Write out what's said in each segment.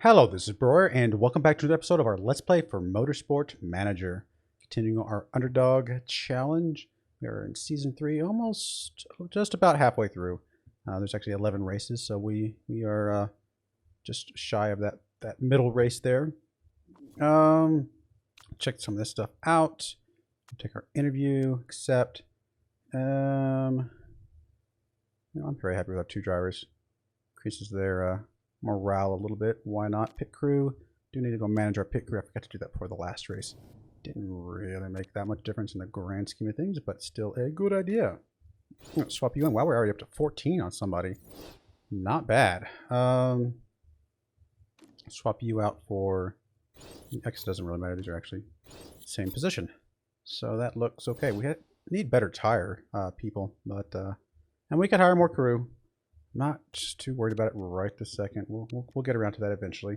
Hello, this is Broyar, and welcome back to the episode of our Let's Play for Motorsport Manager. Continuing our Underdog challenge. We are in Season 3, just about halfway through. There's actually 11 races, so we are just shy of that middle race there. Check some of this stuff out. Take our interview, accept. I'm very happy with our two drivers. Increases their morale a little bit. Why not? Pit crew. Do need to go manage our pit crew. I forgot to do that before the last race. Didn't really make that much difference in the grand scheme of things, but still a good idea. Swap you in. Wow, we're already up to 14 on somebody. Not bad. Swap you out for... X doesn't really matter. These are actually same position. So that looks okay. We need better tire people, but and we could hire more crew. Not just too worried about it right this second. We'll get around to that eventually.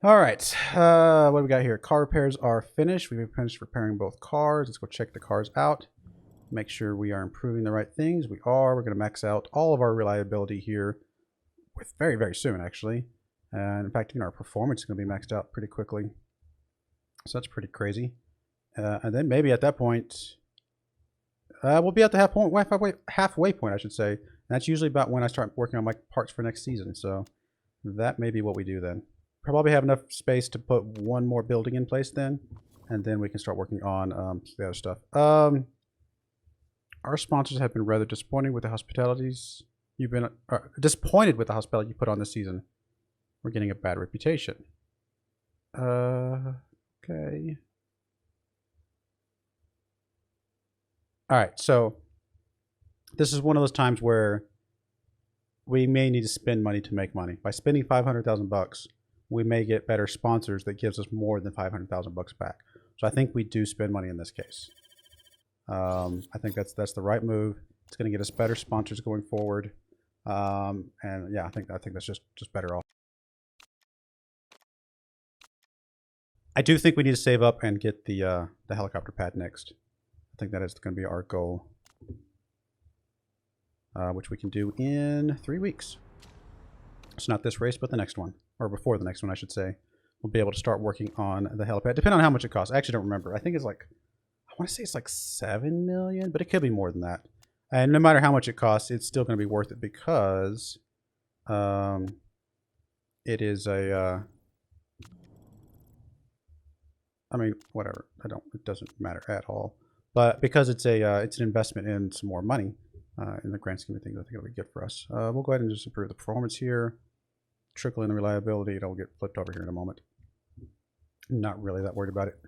All right, what do we got here? Car repairs are finished. We've finished repairing both cars. Let's go check the cars out. Make sure we are improving the right things. We are. We're going to max out all of our reliability here with very, very soon, actually. And in fact, our performance is going to be maxed out pretty quickly. So that's pretty crazy. And then maybe at that point... we'll be at the halfway point, I should say. And that's usually about when I start working on my parts for next season. So that may be what we do then. Probably have enough space to put one more building in place then. And then we can start working on the other stuff. Our sponsors have been rather disappointing with the hospitalities. You've been disappointed with the hospitality you put on this season. We're getting a bad reputation. Okay. All right, so this is one of those times where we may need to spend money to make money. By spending 500,000 bucks, we may get better sponsors that gives us more than 500,000 bucks back. So I think we do spend money in this case. I think that's the right move. It's going to get us better sponsors going forward, and yeah, I think that's just better off. I do think we need to save up and get the helicopter pad next. I think that is going to be our goal, which we can do in 3 weeks. It's not this race, but the next one, or before the next one, I should say. We'll be able to start working on the helipad, depending on how much it costs. I actually don't remember. I think it's like, I want to say it's like 7 million, but it could be more than that. And no matter how much it costs, it's still going to be worth it because it is a, I mean, whatever. It doesn't matter at all. But because it's an investment in some more money in the grand scheme of things, I think it'll be good for us. We'll go ahead and just improve the performance here, trickle in the reliability. It'll get flipped over here in a moment. Not really that worried about it.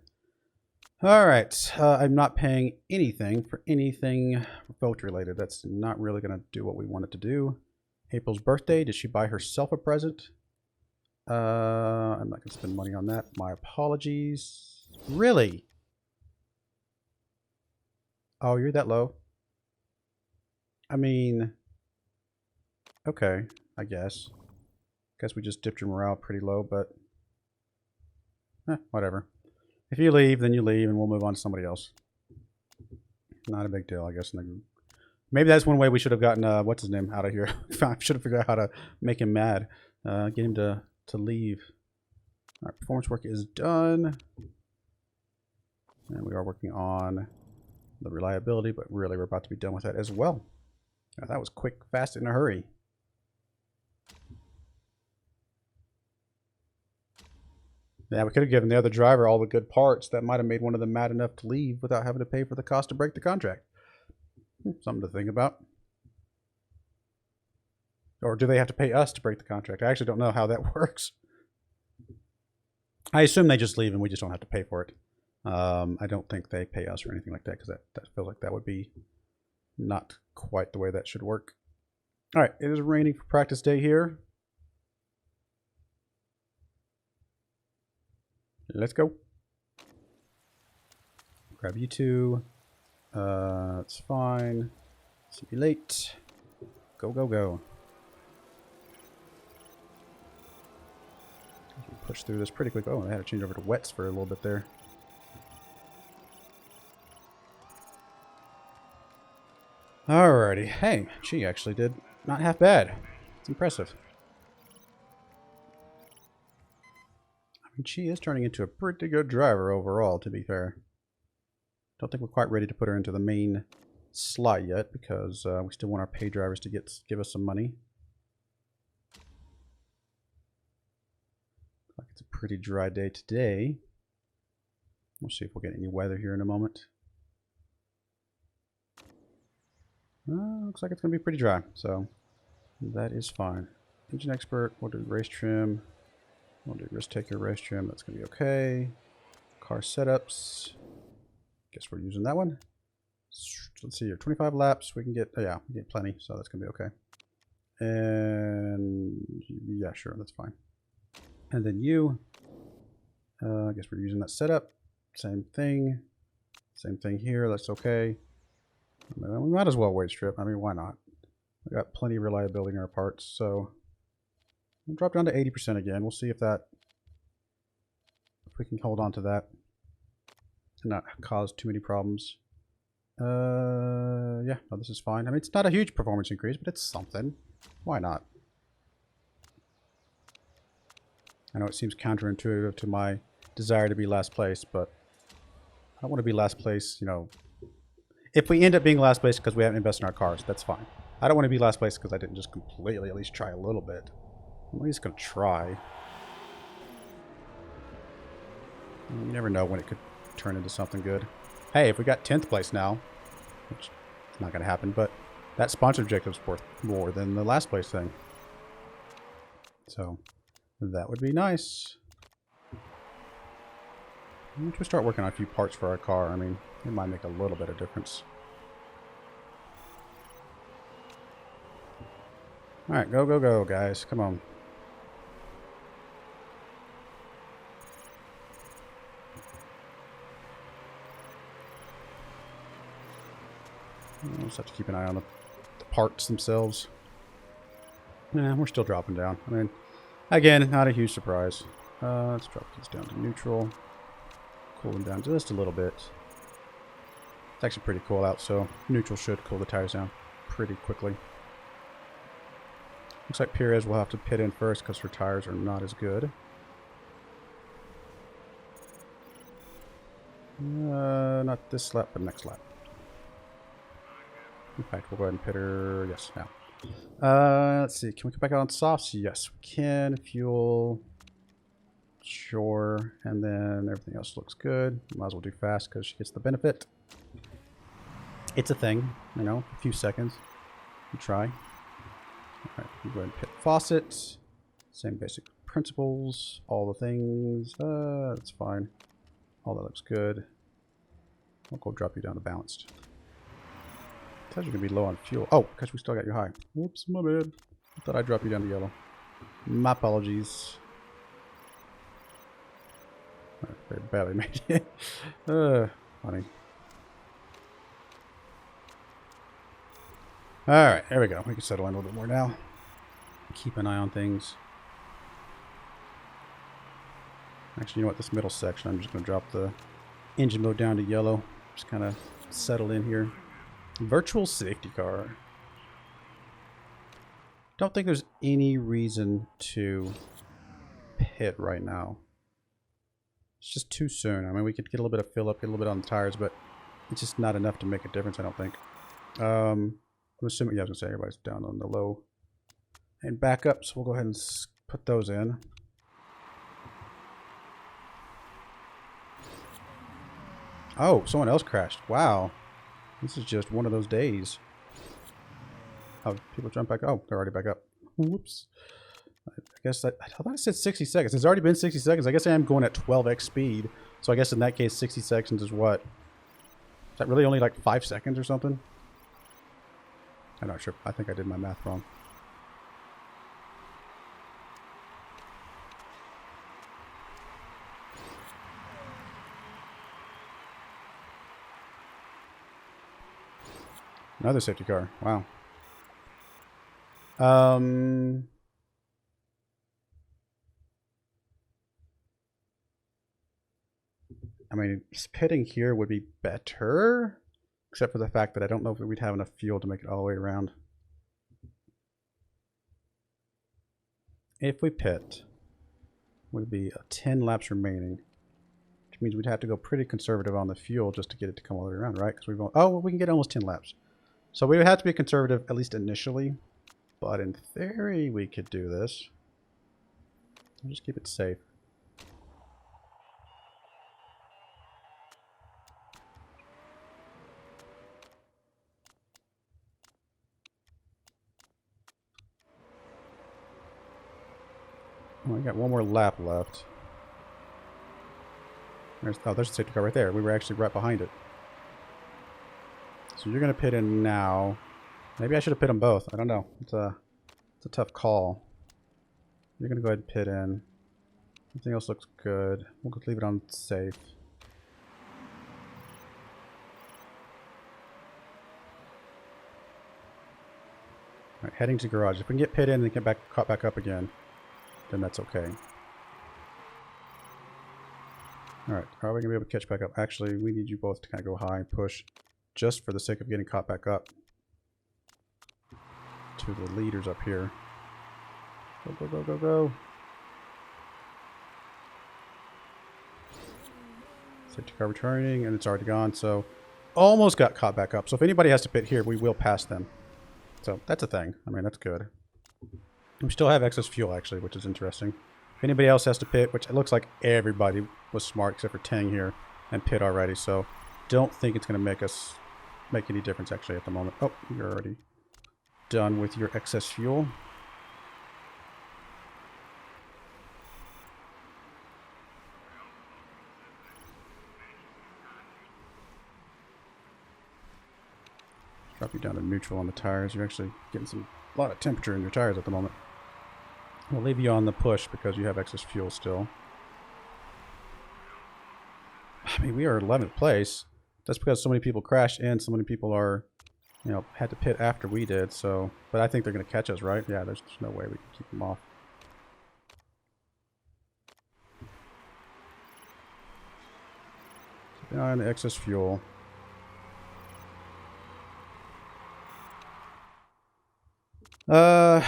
All right, I'm not paying anything for anything vote related. That's not really going to do what we want it to do. April's birthday. Did she buy herself a present? I'm not going to spend money on that. My apologies. Really? Oh, you're that low? I mean, okay, I guess. Guess we just dipped your morale pretty low, but whatever. If you leave, then you leave, and we'll move on to somebody else. Not a big deal, I guess. Maybe that's one way we should have gotten, what's his name, out of here. I should have figured out how to make him mad. Get him to leave. All right, performance work is done. And we are working on the reliability, but really we're about to be done with that as well. Now, that was quick, fast, in a hurry. Yeah, we could have given the other driver all the good parts. That might have made one of them mad enough to leave without having to pay for the cost to break the contract. Something to think about. Or do they have to pay us to break the contract? I actually don't know how that works. I assume they just leave and we just don't have to pay for it. I don't think they pay us or anything like that because that feels like that would be not quite the way that should work. All right, it is raining for practice day here. Let's go. Grab you two. It's fine. See you late. Go, go, go. Push through this pretty quick. Oh, I had to change over to wets for a little bit there. Alrighty. Hey, she actually did not half bad. It's impressive. And she is turning into a pretty good driver overall, to be fair. Don't think we're quite ready to put her into the main slot yet because we still want our pay drivers to give us some money. Like it's a pretty dry day today. We'll see if we'll get any weather here in a moment. Looks like it's going to be pretty dry, so that is fine. Engine expert, we'll do race trim. We'll do risk taker race trim. That's going to be okay. Car setups. Guess we're using that one. Let's see here. 25 laps. We can get, oh yeah, we get plenty, so that's going to be okay. And yeah, sure, that's fine. And then you, I guess we're using that setup. Same thing. Same thing here. That's okay. I mean, we might as well wait strip. I mean, why not? We got plenty of reliability in our parts, so we'll drop down to 80% again. We'll see if we can hold on to that and not cause too many problems. Yeah, no, this is fine. I mean, it's not a huge performance increase, but it's something. Why not? I know it seems counterintuitive to my desire to be last place, but I don't want to be last place, you know. If we end up being last place because we haven't invested in our cars, that's fine. I don't want to be last place because I didn't just completely at least try a little bit. I'm at least going to try. You never know when it could turn into something good. Hey, if we got 10th place now, which is not going to happen, but that sponsor objective's worth more than the last place thing. So that would be nice. Once we start working on a few parts for our car, I mean, it might make a little bit of difference. Alright, go, go, go, guys. Come on. We'll just have to keep an eye on the parts themselves. Nah, we're still dropping down. I mean, again, not a huge surprise. Let's drop these down to neutral. Cool them down just a little bit. It's actually pretty cool out, so neutral should cool the tires down pretty quickly. Looks like Perez will have to pit in first because her tires are not as good. Not this lap, but next lap. In fact, we'll go ahead and pit her. Yes, now. Let's see. Can we come back out on softs? Yes, we can. Fuel. Sure. And then everything else looks good. Might as well do fast because she gets the benefit. It's a thing, you know, a few seconds. You try. Alright, we'll go ahead and pit faucet. Same basic principles. All the things. That's fine. All that looks good. I'll go drop you down to balanced. Tells you're going to be low on fuel. Oh, because we still got you high. Whoops, my bad. I thought I'd drop you down to yellow. My apologies. They barely made it. Funny. Alright, there we go. We can settle in a little bit more now. Keep an eye on things. Actually, you know what? This middle section, I'm just going to drop the engine mode down to yellow. Just kind of settle in here. Virtual safety car. Don't think there's any reason to pit right now. It's just too soon. I mean, we could get a little bit of fill up, get a little bit on the tires, but it's just not enough to make a difference, I don't think. I'm assuming, yeah, I was going to say everybody's down on the low and back up, so we'll go ahead and put those in. Oh, someone else crashed. Wow. This is just one of those days. Oh, people jump back. Oh, they're already back up. Whoops. I guess I thought I said 60 seconds. It's already been 60 seconds. I guess I am going at 12x speed. So I guess in that case, 60 seconds is what? Is that really only like 5 seconds or something? I'm not sure. I think I did my math wrong. Another safety car. Wow. I mean, pitting here would be better, except for the fact that I don't know if we'd have enough fuel to make it all the way around. If we pit, would be 10 laps remaining. Which means we'd have to go pretty conservative on the fuel just to get it to come all the way around, right? Because we've oh, well, we can get almost 10 laps. So we would have to be conservative, at least initially. But in theory, we could do this. I'll just keep it safe. Oh, we got one more lap left. There's a safety car right there. We were actually right behind it. So you're going to pit in now. Maybe I should have pit them both. I don't know. It's a tough call. You're going to go ahead and pit in. Everything else looks good. We'll just leave it on safe. Alright, heading to garage. If we can get pit in and get caught back up again, then that's okay. Alright, are we going to be able to catch back up? Actually, we need you both to kind of go high and push just for the sake of getting caught back up to the leaders up here. Go, go, go, go, go. Safety car returning, and it's already gone, so almost got caught back up. So if anybody has to pit here, we will pass them. So that's a thing. I mean, that's good. We still have excess fuel, actually, which is interesting. If anybody else has to pit, which it looks like everybody was smart except for Tang here and pit already, so don't think it's going to make any difference, actually, at the moment. Oh, you're already done with your excess fuel. Drop you down to neutral on the tires. You're actually getting a lot of temperature in your tires at the moment. We'll leave you on the push because you have excess fuel still. I mean, we are 11th place. That's because so many people crashed and so many people are, you know, had to pit after we did. So, but I think they're going to catch us, right? Yeah, there's no way we can keep them off. Keep an eye on the excess fuel.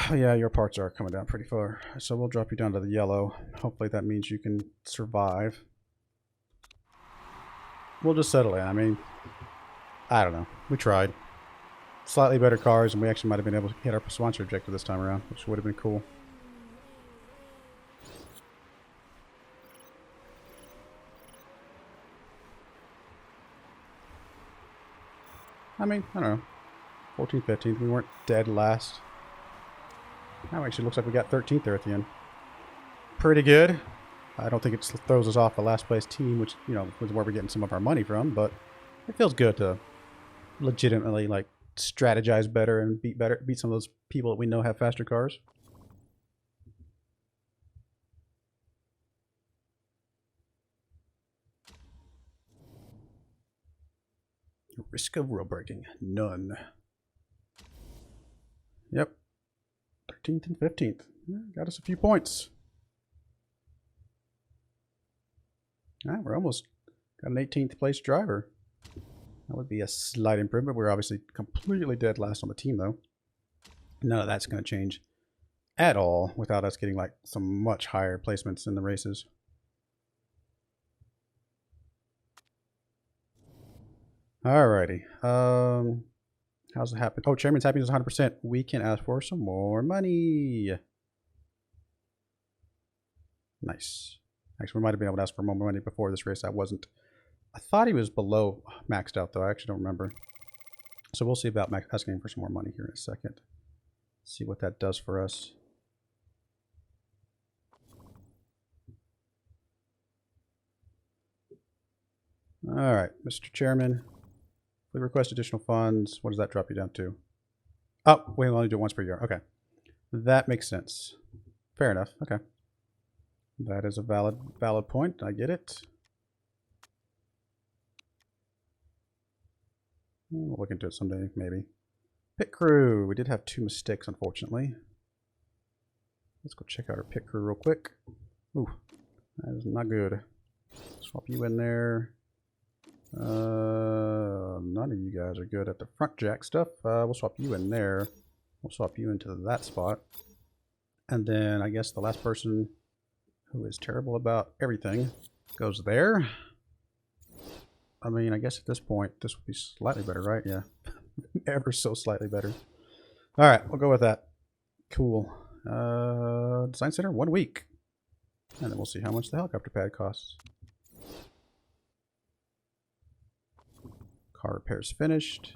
Yeah, your parts are coming down pretty far. So we'll drop you down to the yellow. Hopefully that means you can survive. We'll just settle in. I mean, I don't know. We tried. Slightly better cars, and we actually might have been able to hit our sponsor objective this time around, which would have been cool. I mean, I don't know. 14th, 15th. We weren't dead last. Now actually looks like we got 13th there at the end. Pretty good. I don't think it throws us off the last place team, which, you know, was where we're getting some of our money from, but it feels good to legitimately, like, strategize better and beat some of those people that we know have faster cars. Risk of road braking, none. Yep. 13th and 15th. Yeah, got us a few points. Alright, we're almost got an 18th place driver. That would be a slight improvement. We're obviously completely dead last on the team, though. None of that's going to change at all without us getting like some much higher placements in the races. Alrighty. How's it happen? Oh, Chairman's happiness is 100%. We can ask for some more money. Nice. Actually, we might have been able to ask for more money before this race. I wasn't. I thought he was below maxed out, though. I actually don't remember. So we'll see about asking for some more money here in a second. See what that does for us. All right, Mr. Chairman. If we request additional funds, what does that drop you down to? Oh, we only do it once per year. Okay. That makes sense. Fair enough. Okay. That is a valid point. I get it. We'll look into it someday, maybe. Pit crew. We did have 2 mistakes, unfortunately. Let's go check out our pit crew real quick. Ooh, that is not good. Swap you in there. None of you guys are good at the front jack stuff. We'll swap you in there. We'll swap you into that spot. And then I guess the last person who is terrible about everything, goes there. I mean, I guess at this point, this would be slightly better, right? Yeah. Ever so slightly better. All right, we'll go with that. Cool. Design center, 1 week. And then we'll see how much the helicopter pad costs. Car repairs finished.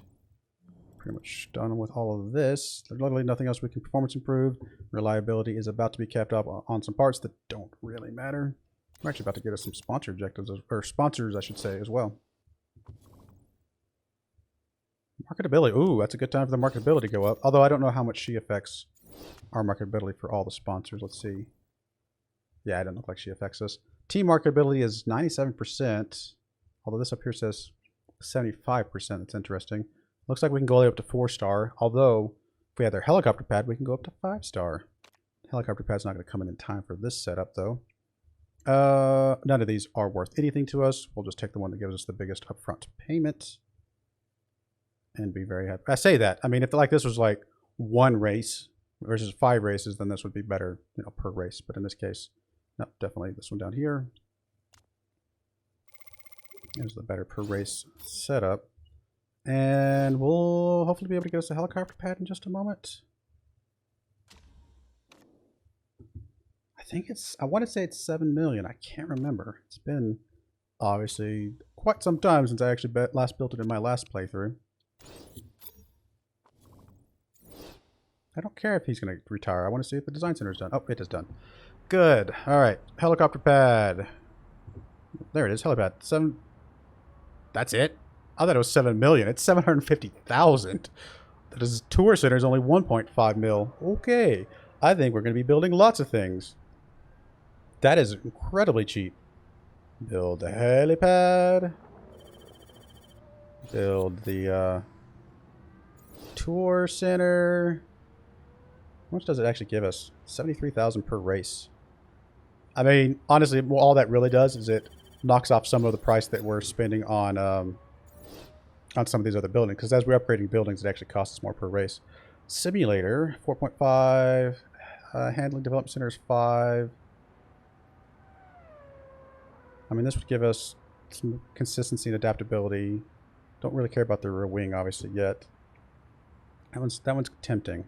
Pretty much done with all of this. There's literally nothing else we can performance improve. Reliability is about to be capped up on some parts that don't really matter. We're actually about to get us some sponsor objectives, or sponsors, I should say, as well. Marketability. Ooh, that's a good time for the marketability to go up. Although I don't know how much she affects our marketability for all the sponsors. Let's see. Yeah, it doesn't look like she affects us. Team marketability is 97%. Although this up here says 75%. That's interesting. Looks like we can go all the way up to 4-star. Although, if we had their helicopter pad, we can go up to 5-star. Helicopter pad's not going to come in time for this setup, though. None of these are worth anything to us. We'll just take the one that gives us the biggest upfront payment. And be very happy. I say that. I mean, if like this was like 1 race versus 5 races, then this would be better, you know, per race. But in this case, no, definitely this one down here. Here's the better per race setup. And we'll hopefully be able to get us a helicopter pad in just a moment. I think it's, I want to say it's 7 million. I can't remember. It's been obviously quite some time since I actually last built it in my last playthrough. I don't care if he's going to retire. I want to see if the design center is done. Oh, it is done. Good. All right. Helicopter pad. There it is. Helipad. 7. That's it? I thought it was 7 million. It's 750,000. That is, tour center is only 1.5 mil. Okay. I think we're going to be building lots of things. That is incredibly cheap. Build a helipad. Build the tour center. How much does it actually give us? 73,000 per race. I mean, honestly, all that really does is it knocks off some of the price that we're spending on some of these other buildings. Because as we're upgrading buildings, it actually costs us more per race. Simulator, 4.5. Handling development center is 5. I mean, this would give us some consistency and adaptability. Don't really care about the rear wing, obviously, yet. That one's tempting.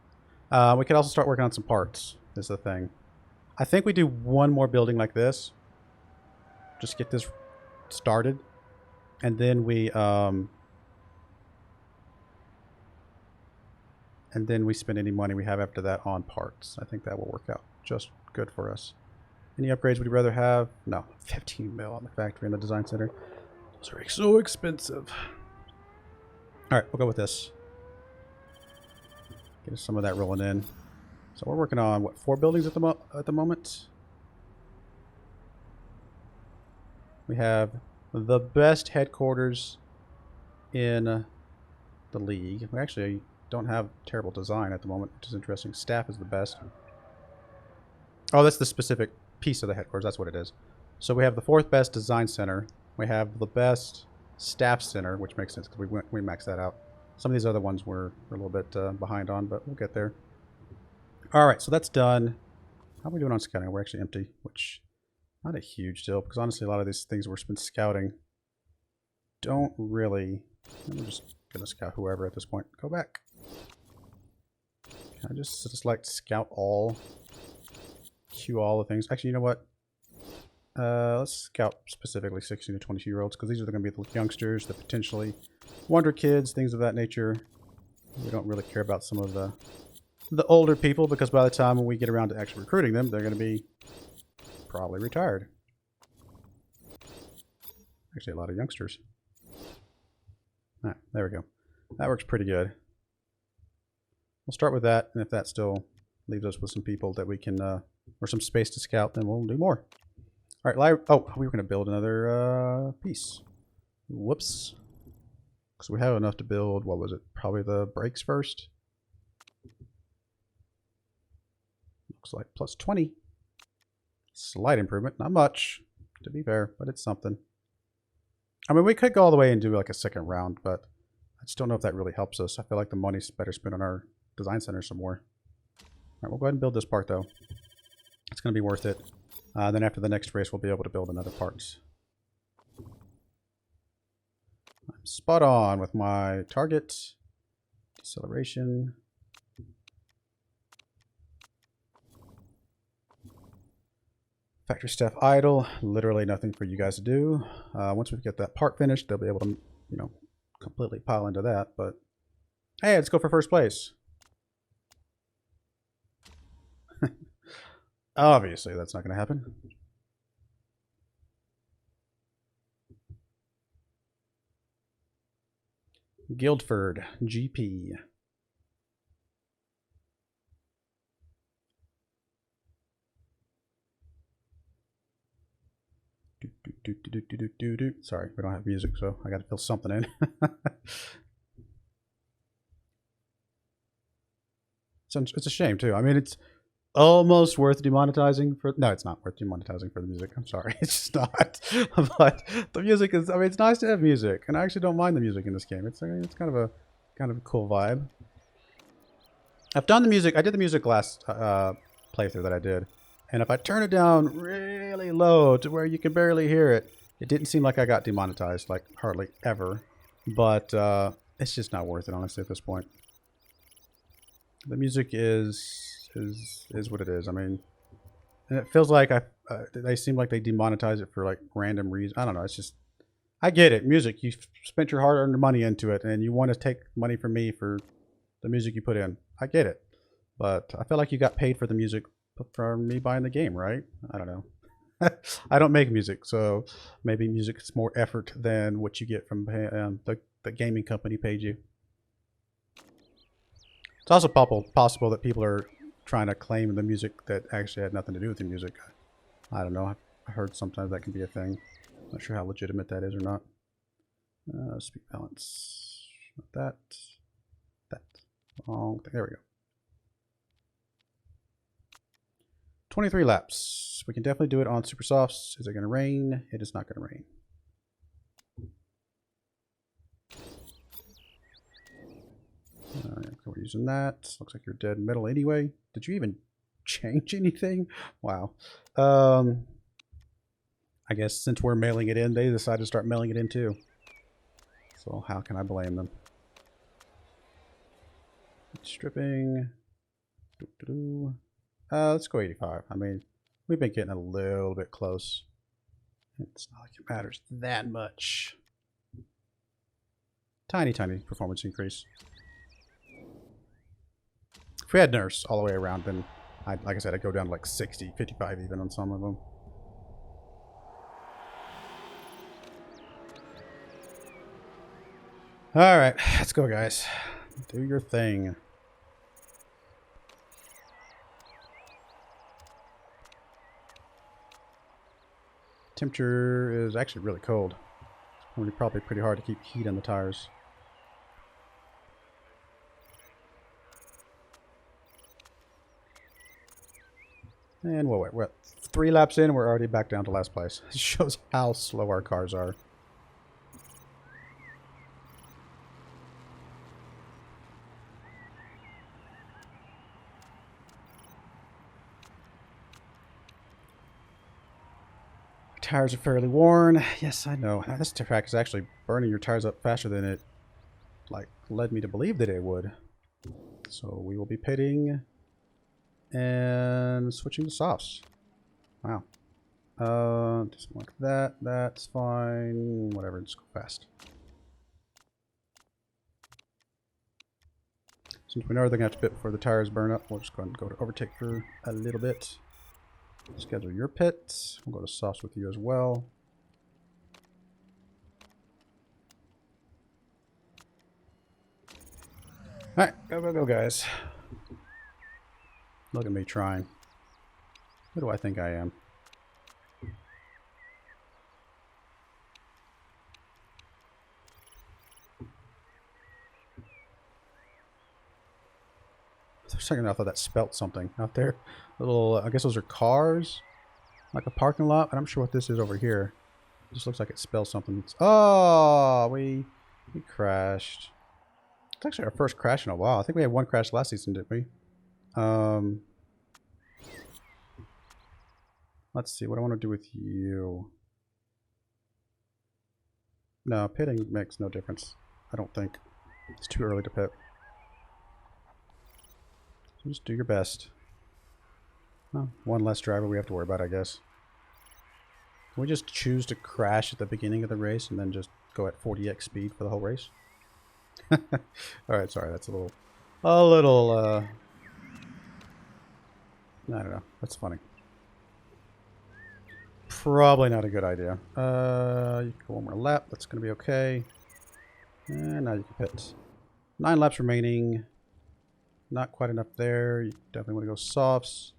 We could also start working on some parts, is the thing. I think we do one more building like this. Just get this started. And then we spend any money we have after that on parts. I think that will work out just good for us. Any upgrades would you rather have? No. 15 mil on the factory and the design center. Those are so expensive. Alright, we'll go with this. Get some of that rolling in. So we're working on, what, 4 buildings at the moment? We have the best headquarters in the league. We actually don't have terrible design at the moment, which is interesting. Staff is the best. Oh, that's the specific piece of the headquarters. That's what it is. So we have the 4th best design center. We have the best staff center, which makes sense because we maxed that out. Some of these other ones we're a little bit behind on, but we'll get there. All right, so that's done. How are we doing on scouting? We're actually empty, which not a huge deal because honestly, a lot of these things we've been scouting don't really. I'm just gonna scout whoever at this point. Go back. Can I just like scout all, queue all the things? Actually, you know what? Let's scout specifically 16 to 22-year-olds because these are going to be the youngsters, the potentially wonder kids, things of that nature. We don't really care about some of the older people because by the time when we get around to actually recruiting them, they're going to be probably retired. Actually, a lot of youngsters. All right, there we go. That works pretty good. We'll start with that, and if that still leaves us with some people that we can, or some space to scout, then we'll do more. All right, oh, we were going to build another piece. Whoops. Because we have enough to build, what was it? Probably the brakes first. Looks like plus 20. Slight improvement, not much, to be fair, but it's something. I mean, we could go all the way and do like a second round, but I just don't know if that really helps us. I feel like the money's better spent on our design center some more. All right, we'll go ahead and build this part, though. It's going to be worth it. Then after the next race, we'll be able to build another parts. I'm spot on with my target. Deceleration. Factory staff idle. Literally nothing for you guys to do. Once we get that part finished, they'll be able to, you know, completely pile into that. But hey, let's go for first place. Obviously, that's not going to happen. Guildford GP. Sorry, we don't have music, so I got to fill something in. It's a shame too. I mean, it's almost worth demonetizing for. No, it's not worth demonetizing for the music. I'm sorry, it's just not. But the music is. I mean, it's nice to have music, and I actually don't mind the music in this game. It's kind of a cool vibe. I've done the music. I did the music last playthrough that I did, and if I turn it down really low to where you can barely hear it, it didn't seem like I got demonetized, like hardly ever. But it's just not worth it, honestly, at this point. The music is what it is. I mean, and it feels like they seem like they demonetize it for like random reasons. I don't know. It's just, I get it. Music, you spent your hard-earned money into it, and you want to take money from me for the music you put in. I get it, but I feel like you got paid for the music from me buying the game, right? I don't know. I don't make music, so maybe music is more effort than what you get from the gaming company paid you. It's also possible that people are trying to claim the music that actually had nothing to do with the music. I don't know. I've heard sometimes that can be a thing. Not sure how legitimate that is or not. Speed balance. Not that. That. Wrong thing. There we go. 23 laps. We can definitely do it on super softs. Is it going to rain? It is not going to rain. We're using that. Looks like you're dead middle anyway. Did you even change anything? Wow. I guess since we're mailing it in, they decided to start mailing it in too. So how can I blame them? Stripping. Let's go 85. I mean, we've been getting a little bit close. It's not like it matters that much. Tiny performance increase. If we had nurse all the way around, then, like I said, I'd go down to like 60, 55 even on some of them. All right, let's go, guys. Do your thing. Temperature is actually really cold. It's going to be probably pretty hard to keep heat in the tires. And we're 3 laps in and we're already back down to last place. It shows how slow our cars are. Tires are fairly worn. Yes, I know. Now, this track is actually burning your tires up faster than it led me to believe that it would. So we will be pitting and switching to softs. Wow. Just like that. That's fine. Whatever. Just go fast. Since we know they're going to have to pit before the tires burn up, we'll just go ahead and go to overtake for a little bit. Schedule your pits. We'll go to softs with you as well. Alright, go, guys. Look at me trying. Who do I think I am? For a second I thought that spelt something out there. Little, I guess those are cars. Like a parking lot. I'm not sure what this is over here. It just looks like it spells something. Oh, we crashed. It's actually our first crash in a while. I think we had one crash last season, didn't we? Let's see what I want to do with you. No, pitting makes no difference. I don't think. It's too early to pit. So just do your best. Well, one less driver we have to worry about, I guess. Can we just choose to crash at the beginning of the race and then just go at 40x speed for the whole race? Alright, sorry, that's a little, I don't know, that's funny. Probably not a good idea. You can go one more lap, that's going to be okay. And now you can pit. 9 laps remaining. Not quite enough there. You definitely want to go softs.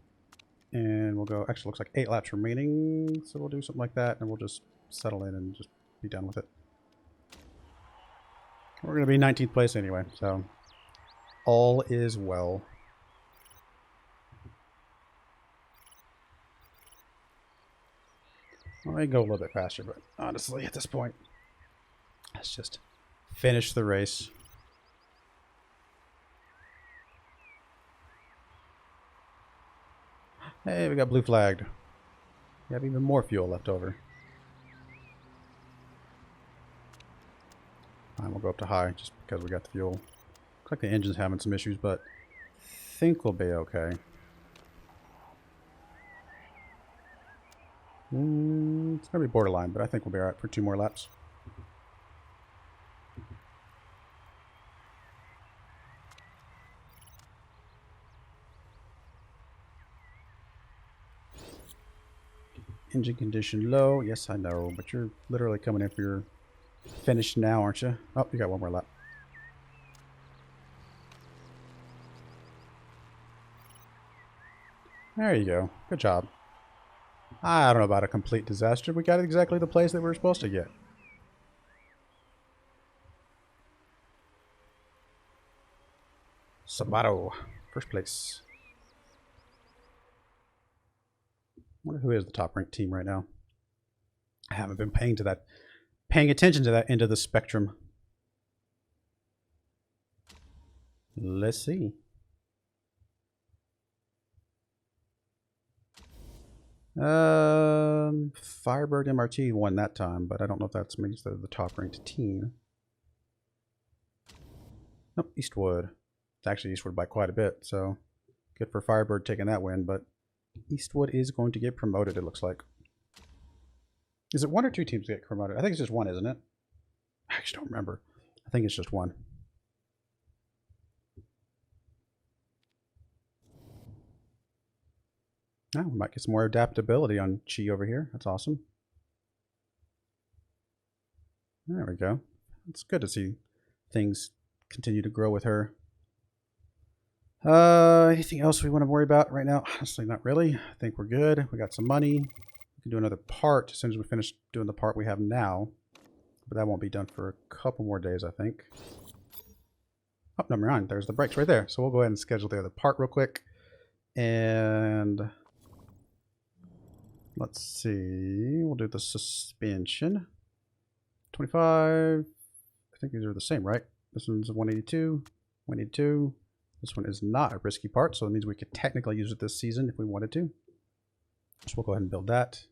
And we'll go, actually looks like 8 laps remaining. So we'll do something like that and we'll just settle in and just be done with it. We're going to be 19th place anyway, so all is well. I may go a little bit faster, but honestly at this point, let's just finish the race. Hey, we got blue flagged. We have even more fuel left over. Fine, we'll go up to high just because we got the fuel. Looks like the engine's having some issues, but I think we'll be okay. It's going to be borderline, but I think we'll be alright for 2 more laps. Engine condition low. Yes, I know, but you're literally coming in for your finish now, aren't you? Oh, you got one more lap. There you go. Good job. I don't know about a complete disaster. We got exactly the place that we were supposed to get. Sabato, first place. I wonder who is the top ranked team right now. I haven't been paying attention to that end of the spectrum. Let's see. Firebird MRT won that time, but I don't know if that means they're the top ranked team. Nope, Eastwood. It's actually Eastwood by quite a bit, so good for Firebird taking that win, but Eastwood is going to get promoted, it looks like. Is it 1 or 2 teams that get promoted? I think it's just 1, isn't it? I actually don't remember. I think it's just 1. Now we might get some more adaptability on Chi over here. That's awesome. There we go. It's good to see things continue to grow with her. Anything else we want to worry about right now? Honestly, not really. I think we're good. We got some money. We can do another part as soon as we finish doing the part we have now. But that won't be done for a couple more days, I think. Oh, number 9. There's the brakes right there. So we'll go ahead and schedule the other part real quick. And let's see. We'll do the suspension. 25. I think these are the same, right? This one's 182. 182. This one is not a risky part, so it means we could technically use it this season if we wanted to. So we'll go ahead and build that.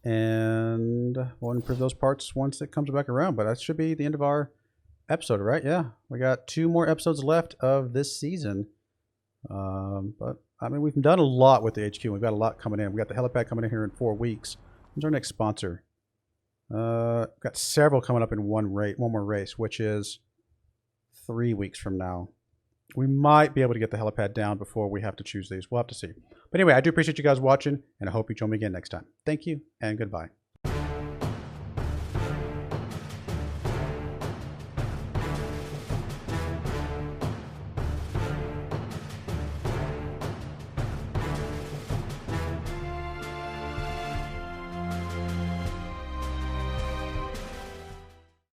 And we'll improve those parts once it comes back around. But that should be the end of our episode, right? Yeah, we got 2 more episodes left of this season. But I mean, we've done a lot with the HQ. We've got a lot coming in. We got the helipad coming in here in 4 weeks. Who's our next sponsor? Got several coming up in one more race, which is 3 weeks from now. We might be able to get the helipad down before we have to choose these. We'll have to see. But anyway, I do appreciate you guys watching, and I hope you join me again next time. Thank you, and goodbye.